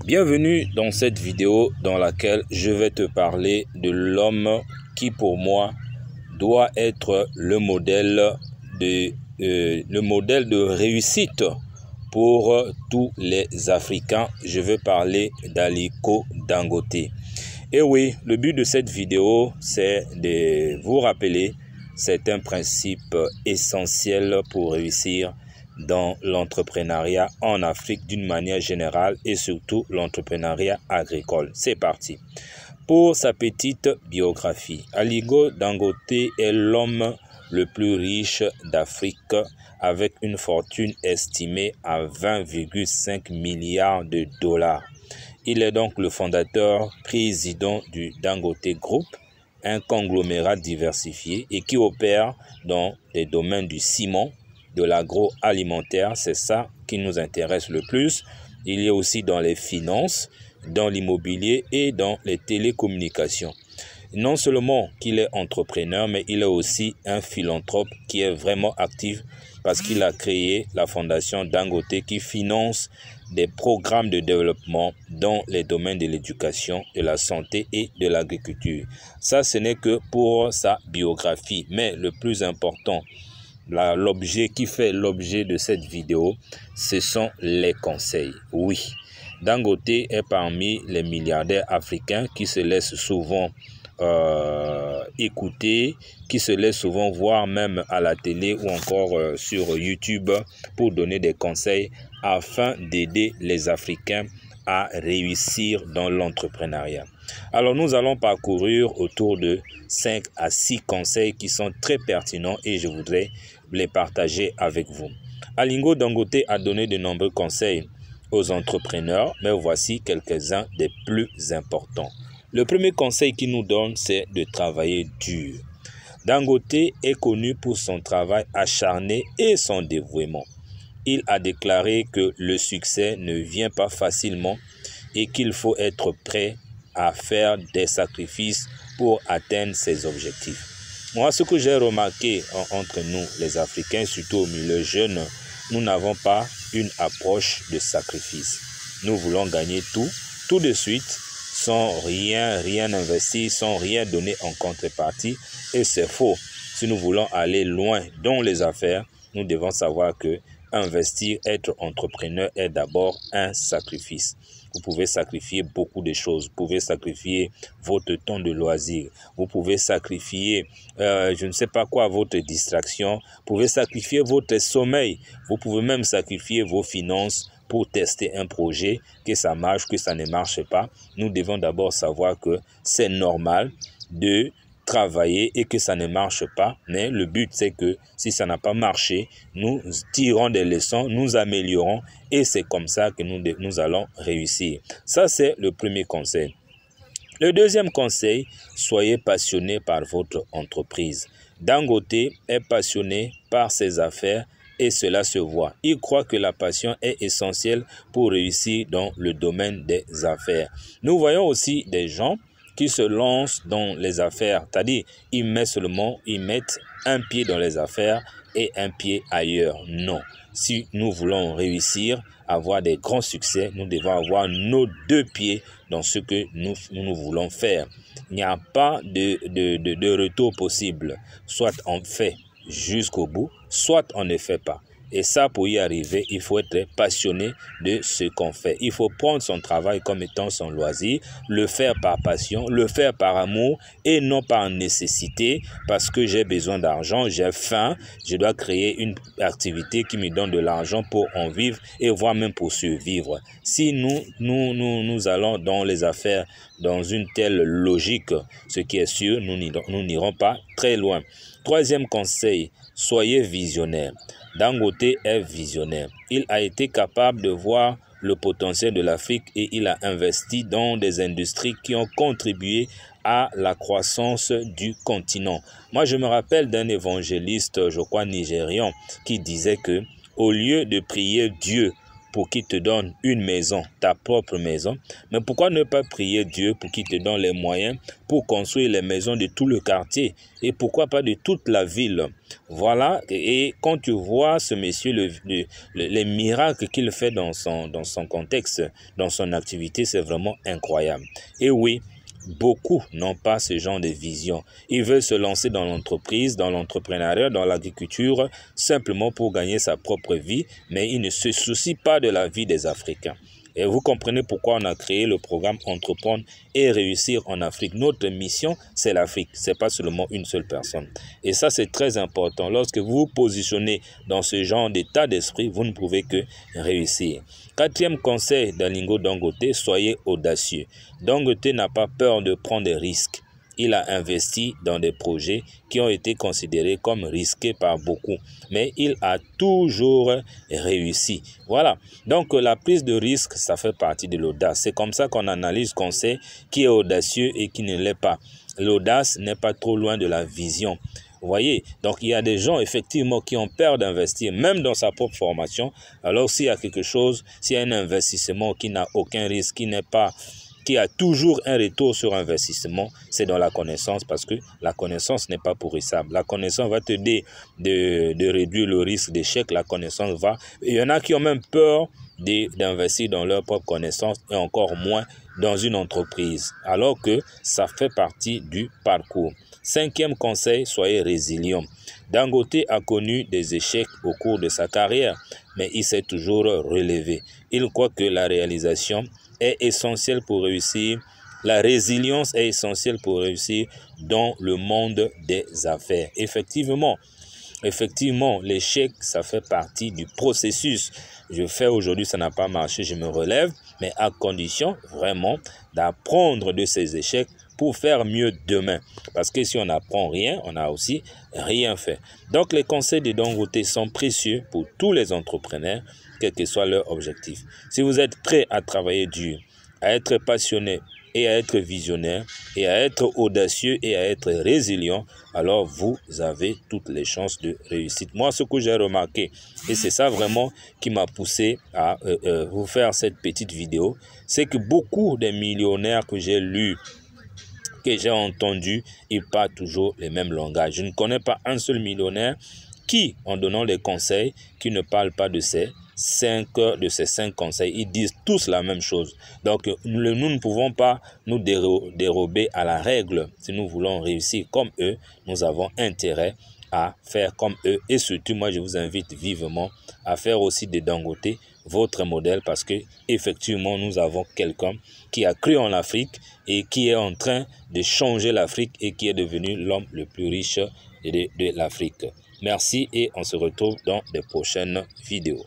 Bienvenue dans cette vidéo dans laquelle je vais te parler de l'homme qui pour moi doit être le modèle de réussite pour tous les Africains. Je veux parler d'Aliko Dangote. Et oui, le but de cette vidéo, c'est de vous rappeler certains principes essentiels pour réussir dans l'entrepreneuriat en Afrique d'une manière générale et surtout l'entrepreneuriat agricole. C'est parti. Pour sa petite biographie, Aliko Dangote est l'homme le plus riche d'Afrique avec une fortune estimée à 20,5 milliards de dollars. Il est donc le fondateur président du Dangote Group, un conglomérat diversifié et qui opère dans les domaines du ciment, de l'agroalimentaire, c'est ça qui nous intéresse le plus. Il y a aussi dans les finances, dans l'immobilier et dans les télécommunications. Non seulement qu'il est entrepreneur, mais il est aussi un philanthrope qui est vraiment actif parce qu'il a créé la fondation Dangote qui finance des programmes de développement dans les domaines de l'éducation, de la santé et de l'agriculture. Ça, ce n'est que pour sa biographie, mais le plus important, l'objet qui fait l'objet de cette vidéo, ce sont les conseils. Oui, Dangote est parmi les milliardaires africains qui se laissent souvent écouter, qui se laissent souvent voir même à la télé ou encore sur YouTube pour donner des conseils afin d'aider les Africains à réussir dans l'entrepreneuriat. Alors nous allons parcourir autour de 5 à 6 conseils qui sont très pertinents et je voudrais les partager avec vous. Aliko Dangote a donné de nombreux conseils aux entrepreneurs, mais voici quelques-uns des plus importants. Le premier conseil qu'il nous donne, c'est de travailler dur. Dangote est connu pour son travail acharné et son dévouement. Il a déclaré que le succès ne vient pas facilement et qu'il faut être prêt à faire des sacrifices pour atteindre ses objectifs. Moi, ce que j'ai remarqué entre nous, les Africains, surtout au milieu jeune, nous n'avons pas une approche de sacrifice. Nous voulons gagner tout de suite, sans rien investir, sans rien donner en contrepartie. Et c'est faux. Si nous voulons aller loin dans les affaires, nous devons savoir que investir, être entrepreneur est d'abord un sacrifice. Vous pouvez sacrifier beaucoup de choses. Vous pouvez sacrifier votre temps de loisir. Vous pouvez sacrifier, je ne sais pas quoi, votre distraction. Vous pouvez sacrifier votre sommeil. Vous pouvez même sacrifier vos finances pour tester un projet, que ça marche, que ça ne marche pas. Nous devons d'abord savoir que c'est normal de travailler et que ça ne marche pas, mais le but c'est que si ça n'a pas marché, nous tirons des leçons, nous améliorons et c'est comme ça que nous allons réussir. Ça c'est le premier conseil. Le deuxième conseil, soyez passionné par votre entreprise. Dangote est passionné par ses affaires et cela se voit. Il croit que la passion est essentielle pour réussir dans le domaine des affaires. Nous voyons aussi des gens qui se lancent dans les affaires, c'est-à-dire ils mettent un pied dans les affaires et un pied ailleurs. Non. Si nous voulons réussir, avoir des grands succès, nous devons avoir nos deux pieds dans ce que nous voulons faire. Il n'y a pas de retour possible. Soit on fait jusqu'au bout, soit on ne fait pas. Et ça, pour y arriver, il faut être passionné de ce qu'on fait. Il faut prendre son travail comme étant son loisir, le faire par passion, le faire par amour et non par nécessité parce que j'ai besoin d'argent, j'ai faim, je dois créer une activité qui me donne de l'argent pour en vivre et voire même pour survivre. Si nous allons dans les affaires dans une telle logique, ce qui est sûr, nous n'irons pas très loin. Troisième conseil, soyez visionnaire. Dangote est visionnaire. Il a été capable de voir le potentiel de l'Afrique et il a investi dans des industries qui ont contribué à la croissance du continent. Moi, je me rappelle d'un évangéliste, je crois nigérian, qui disait que au lieu de prier Dieu pour qu'il te donne une maison, ta propre maison. Mais pourquoi ne pas prier Dieu pour qu'il te donne les moyens pour construire les maisons de tout le quartier et pourquoi pas de toute la ville? Voilà, et quand tu vois ce monsieur, les miracles qu'il fait dans son contexte, dans son activité, c'est vraiment incroyable. Et oui, beaucoup n'ont pas ce genre de vision. Ils veulent se lancer dans l'entreprise, dans l'entrepreneuriat, dans l'agriculture, simplement pour gagner sa propre vie, mais ils ne se soucient pas de la vie des Africains. Et vous comprenez pourquoi on a créé le programme Entreprendre et réussir en Afrique. Notre mission, c'est l'Afrique. Ce n'est pas seulement une seule personne. Et ça, c'est très important. Lorsque vous vous positionnez dans ce genre d'état d'esprit, vous ne pouvez que réussir. Quatrième conseil d'Alingo Dangote, soyez audacieux. Dangote n'a pas peur de prendre des risques. Il a investi dans des projets qui ont été considérés comme risqués par beaucoup. Mais il a toujours réussi. Voilà. Donc, la prise de risque, ça fait partie de l'audace. C'est comme ça qu'on analyse, qu'on sait qui est audacieux et qui ne l'est pas. L'audace n'est pas trop loin de la vision. Vous voyez, donc il y a des gens effectivement qui ont peur d'investir, même dans sa propre formation. Alors, s'il y a quelque chose, s'il y a un investissement qui n'a aucun risque, qui a toujours un retour sur investissement, c'est dans la connaissance, parce que la connaissance n'est pas pourrissable. La connaissance va t'aider de réduire le risque d'échec. La connaissance va... Il y en a qui ont même peur d'investir dans leur propre connaissance et encore moins dans une entreprise, alors que ça fait partie du parcours. Cinquième conseil, soyez résilient. Dangote a connu des échecs au cours de sa carrière, mais il s'est toujours relevé. Il croit que la réalisation est essentielle pour réussir. La résilience est essentielle pour réussir dans le monde des affaires. Effectivement, l'échec, ça fait partie du processus. Je fais aujourd'hui, ça n'a pas marché, je me relève, mais à condition vraiment d'apprendre de ces échecs pour faire mieux demain. Parce que si on n'apprend rien, on n'a aussi rien fait. Donc, les conseils de Dangote sont précieux pour tous les entrepreneurs, quel que soit leur objectif. Si vous êtes prêt à travailler dur, à être passionné et à être visionnaire, et à être audacieux et à être résilient, alors vous avez toutes les chances de réussite. Moi, ce que j'ai remarqué, et c'est ça vraiment qui m'a poussé à vous faire cette petite vidéo, c'est que beaucoup des millionnaires que j'ai lus, que j'ai entendus, ils parlent toujours les mêmes langages. Je ne connais pas un seul millionnaire qui, en donnant les conseils, qui ne parle pas de ces 5 conseils. Ils disent tous la même chose. Donc, nous ne pouvons pas nous dérober à la règle. Si nous voulons réussir comme eux, nous avons intérêt à faire comme eux. Et surtout, moi, je vous invite vivement à faire aussi de Dangote votre modèle, parce que effectivement, nous avons quelqu'un qui a cru en l'Afrique et qui est en train de changer l'Afrique et qui est devenu l'homme le plus riche de l'Afrique. Merci et on se retrouve dans de prochaines vidéos.